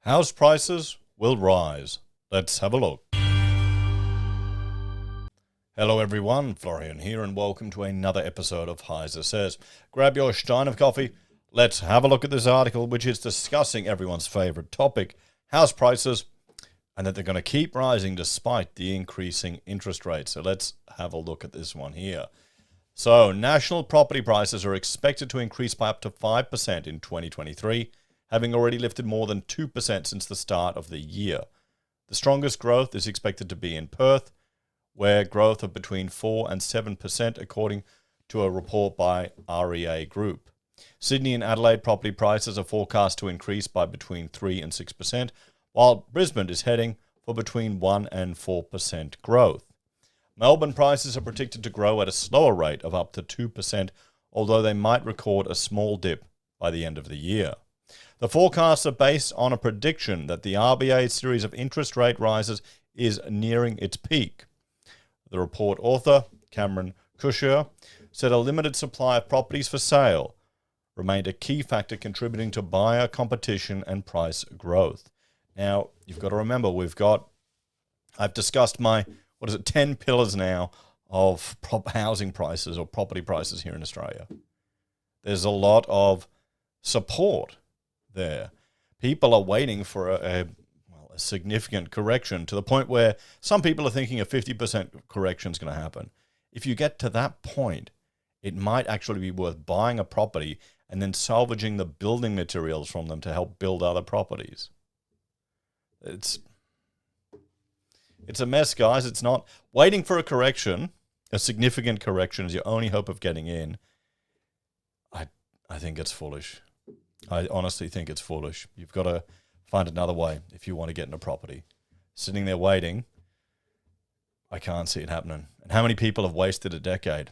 House prices will rise. Let's have a look. Hello everyone, Florian here and welcome to another episode of Heiser Says. Grab your stein of coffee. Let's have a look at this article which is discussing everyone's favourite topic, house prices, and that they're going to keep rising despite the increasing interest rates. So let's have a look at this one here. So national property prices are expected to increase by up to 5% in 2023, having already lifted more than 2% since the start of the year. The strongest growth is expected to be in Perth, where growth of between 4 and 7% according to a report by REA Group. Sydney and Adelaide property prices are forecast to increase by between 3 and 6%, while Brisbane is heading for between 1 and 4% growth. Melbourne prices are predicted to grow at a slower rate of up to 2%, although they might record a small dip by the end of the year. The forecasts are based on a prediction that the RBA's series of interest rate rises is nearing its peak. The report author, Cameron Cushier, said a limited supply of properties for sale remained a key factor contributing to buyer competition and price growth. Now, you've got to remember, I've discussed my, 10 pillars now of housing prices or property prices here in Australia. There's a lot of support there. People are waiting for a significant correction to the point where some people are thinking a 50% correction is going to happen. If you get to that point, it might actually be worth buying a property and then salvaging the building materials from them to help build other properties. It's a mess, guys. It's not waiting for a correction. A significant correction is your only hope of getting in. I think it's foolish. I honestly think it's foolish. You've got to find another way if you want to get in a property. Sitting there waiting, I can't see it happening. And how many people have wasted a decade?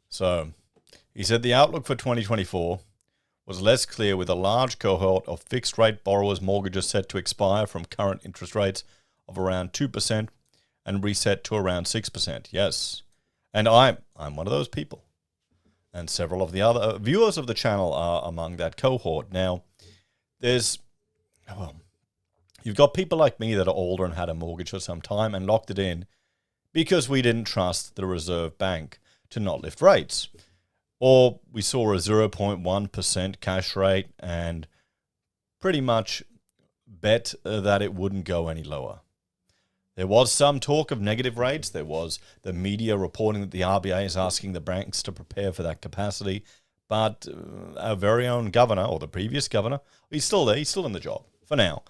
So, he said the outlook for 2024 was less clear, with a large cohort of fixed-rate borrowers' mortgages set to expire from current interest rates of around 2% and reset to around 6%. Yes. And I'm one of those people. And several of the other viewers of the channel are among that cohort. Now, you've got people like me that are older and had a mortgage for some time and locked it in because we didn't trust the Reserve Bank to not lift rates. Or we saw a 0.1% cash rate and pretty much bet that it wouldn't go any lower. There was some talk of negative rates. There was the media reporting that the RBA is asking the banks to prepare for that capacity. But our very own governor, or the previous governor, he's still there. He's still in the job for now.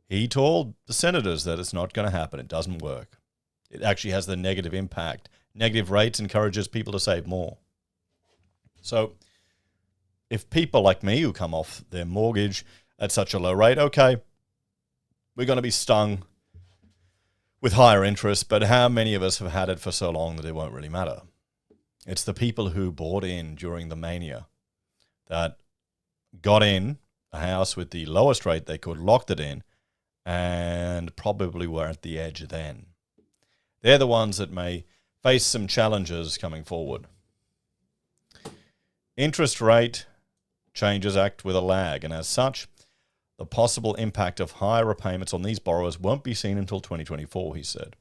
He told the senators that it's not going to happen. It doesn't work. It actually has the negative impact. Negative rates encourages people to save more. So if people like me who come off their mortgage at such a low rate, okay, we're going to be stung with higher interest, but how many of us have had it for so long that it won't really matter? It's the people who bought in during the mania that got in a house with the lowest rate they could, locked it in, and probably were at the edge then. They're the ones that may face some challenges coming forward. Interest rate changes act with a lag, and as such, the possible impact of higher repayments on these borrowers won't be seen until 2024, he said.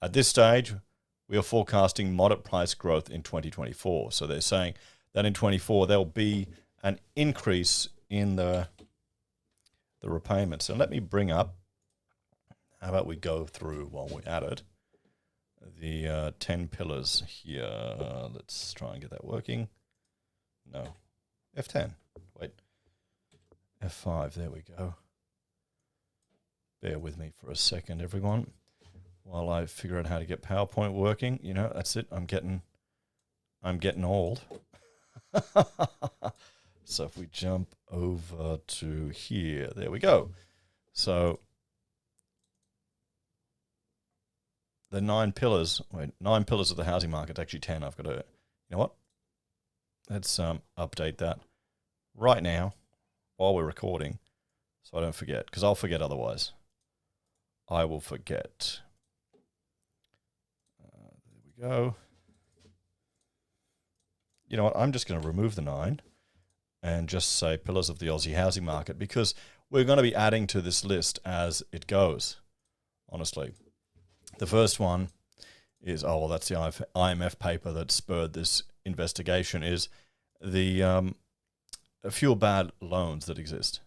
At this stage, we are forecasting moderate price growth in 2024. So they're saying that in 2024 there'll be an increase in the repayments. And let me bring up, how about we go through while we're at it, the 10 pillars here. Let's try and get that working. No, F10. Wait. F5, there we go. Bear with me for a second, everyone, while I figure out how to get PowerPoint working. You know, that's it. I'm getting old. So if we jump over to here, there we go. So the 9 pillars of the housing market, actually 10. I've got to, you know what? Let's update that right now while we're recording, so I don't forget, because I'll forget otherwise. I will forget. There we go. you know what, I'm just going to remove the 9 and just say pillars of the Aussie housing market, because we're going to be adding to this list as it goes, honestly. The first one is, oh, well, that's the IMF paper that spurred this investigation, is the fewer bad loans that exist.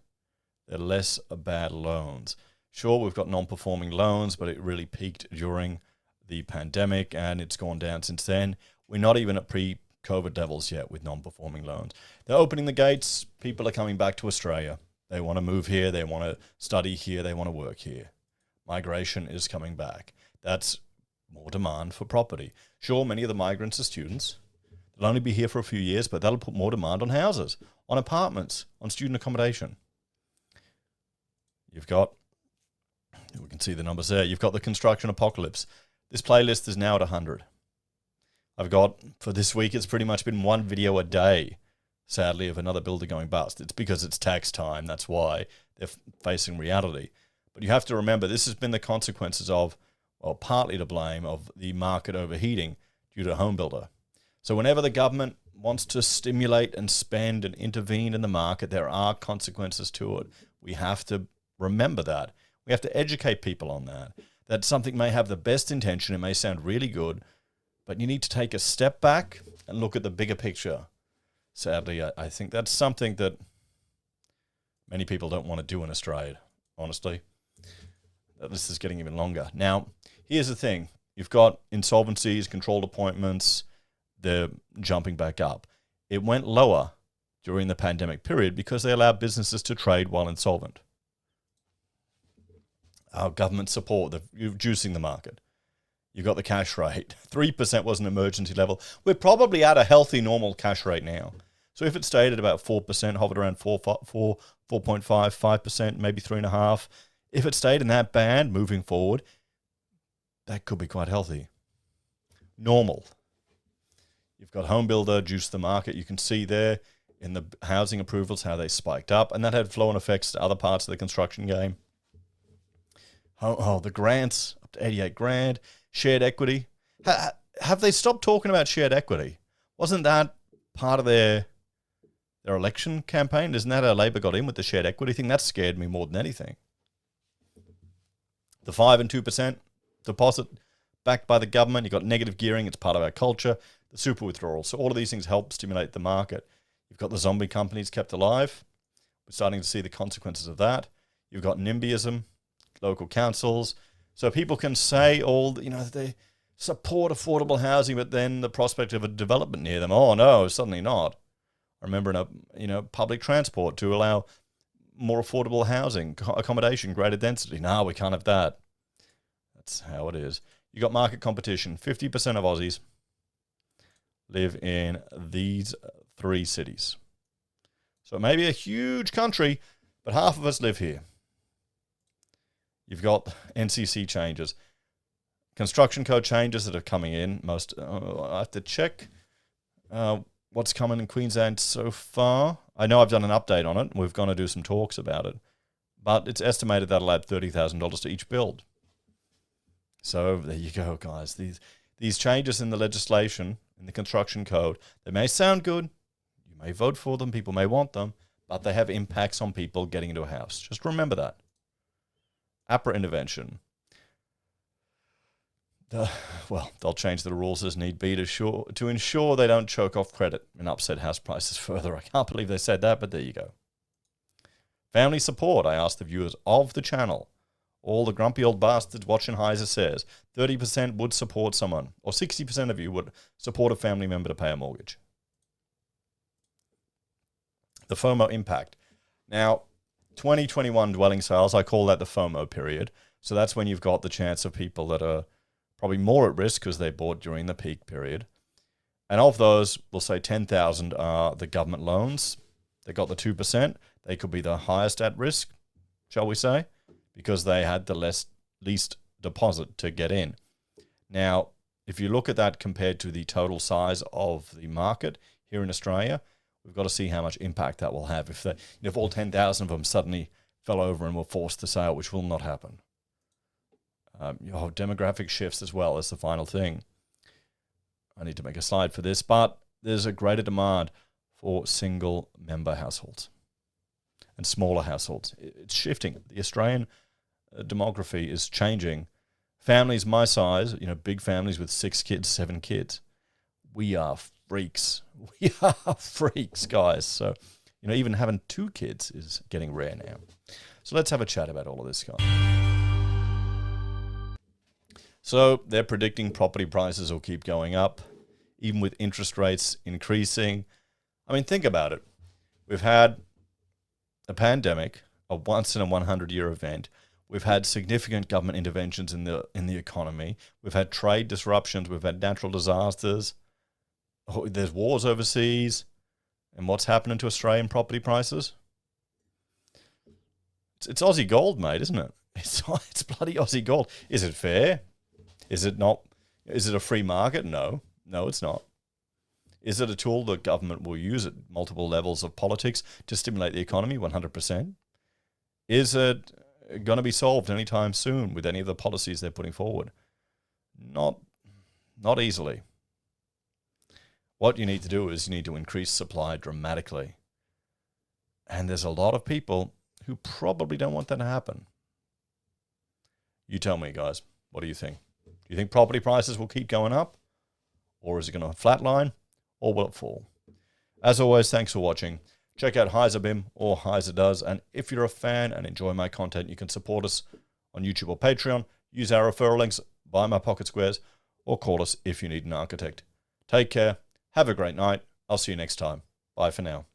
They're less bad loans. Sure, we've got non-performing loans, but it really peaked during the pandemic and it's gone down since then. We're not even at pre-COVID levels yet with non-performing loans. They're opening the gates. People are coming back to Australia. They want to move here. They want to study here. They want to work here. Migration is coming back. That's more demand for property. Sure, many of the migrants are students. They'll only be here for a few years, but that'll put more demand on houses, on apartments, on student accommodation. You've got, we can see the numbers there, you've got the construction apocalypse. This playlist is now at 100. I've got, for this week, it's pretty much been one video a day, sadly, of another builder going bust. It's because it's tax time. That's why they're facing reality. But you have to remember, this has been the consequences of, well, partly to blame, of the market overheating due to a home builder. So whenever the government wants to stimulate and spend and intervene in the market, there are consequences to it. We have to remember that. We have to educate people on that. That something may have the best intention, it may sound really good, but you need to take a step back and look at the bigger picture. Sadly, I think that's something that many people don't want to do in Australia, honestly. This is getting even longer. Now, here's the thing. You've got insolvencies, controlled appointments, they're jumping back up. It went lower during the pandemic period because they allowed businesses to trade while insolvent. Our government support, they're reducing the market. You've got the cash rate. 3% was an emergency level. We're probably at a healthy, normal cash rate now. So if it stayed at about 4%, hovered around 4.5, 5%, maybe 3.5%, if it stayed in that band moving forward, that could be quite healthy. Normal. You've got home builder juice the market. You can see there in the housing approvals how they spiked up, and that had flow-on effects to other parts of the construction game. Oh, the grants up to 88 grand. Shared equity. Have they stopped talking about shared equity? Wasn't that part of their election campaign? Isn't that how Labor got in with the shared equity thing? That scared me more than anything. The 5 and 2% deposit backed by the government. You've got negative gearing. It's part of our culture. The super withdrawal. So all of these things help stimulate the market. You've got the zombie companies kept alive. We're starting to see the consequences of that. You've got NIMBYism, local councils. So people can say they support affordable housing, but then the prospect of a development near them, oh no, suddenly not. I remember public transport to allow more affordable housing, accommodation, greater density. No, we can't have that. That's how it is. You got market competition. 50% of Aussies live in these 3 cities. So it may be a huge country, but half of us live here. You've got NCC changes, construction code changes that are coming in. I have to check what's coming in Queensland so far. I know I've done an update on it. We're going to do some talks about it. But it's estimated that'll add $30,000 to each build. So there you go, guys. These changes in the legislation, in the construction code, they may sound good. You may vote for them. People may want them. But they have impacts on people getting into a house. Just remember that. APRA intervention. They'll change the rules as need be to ensure they don't choke off credit and upset house prices further. I can't believe they said that, but there you go. Family support. I asked the viewers of the channel, all the grumpy old bastards watching Heiser says, 30% would support someone, or 60% of you would support a family member to pay a mortgage. The FOMO impact. Now, 2021 dwelling sales, I call that the FOMO period. So that's when you've got the chance of people that are probably more at risk because they bought during the peak period. And of those, we'll say 10,000 are the government loans. They got the 2%. They could be the highest at risk, shall we say, because they had the least deposit to get in. Now, if you look at that compared to the total size of the market here in Australia, we've got to see how much impact that will have. If all 10,000 of them suddenly fell over and were forced to sale, which will not happen. You have demographic shifts as well as the final thing. I need to make a slide for this, but there's a greater demand for single-member households and smaller households. It's shifting. The Australian demography is changing. Families my size, big families with 6 kids, 7 kids, we are freaks. We are freaks, guys. So, even having 2 kids is getting rare now. So let's have a chat about all of this, guys. So they're predicting property prices will keep going up, even with interest rates increasing. I mean, think about it. We've had a pandemic, a once-in-a-100-year event. We've had significant government interventions in the economy. We've had trade disruptions. We've had natural disasters. There's wars overseas. And what's happening to Australian property prices? It's Aussie gold, mate, isn't it? It's bloody Aussie gold. Is it fair? Is it not? Is it a free market? No, it's not. Is it a tool the government will use at multiple levels of politics to stimulate the economy? 100%. Is it going to be solved anytime soon with any of the policies they're putting forward? Not easily. What you need to do is you need to increase supply dramatically. And there's a lot of people who probably don't want that to happen. You tell me, guys, what do you think? Do you think property prices will keep going up? Or is it going to flatline? Or will it fall? As always, thanks for watching. Check out HiserBim or Heiser Does. And if you're a fan and enjoy my content, you can support us on YouTube or Patreon. Use our referral links, buy my pocket squares, or call us if you need an architect. Take care. Have a great night. I'll see you next time. Bye for now.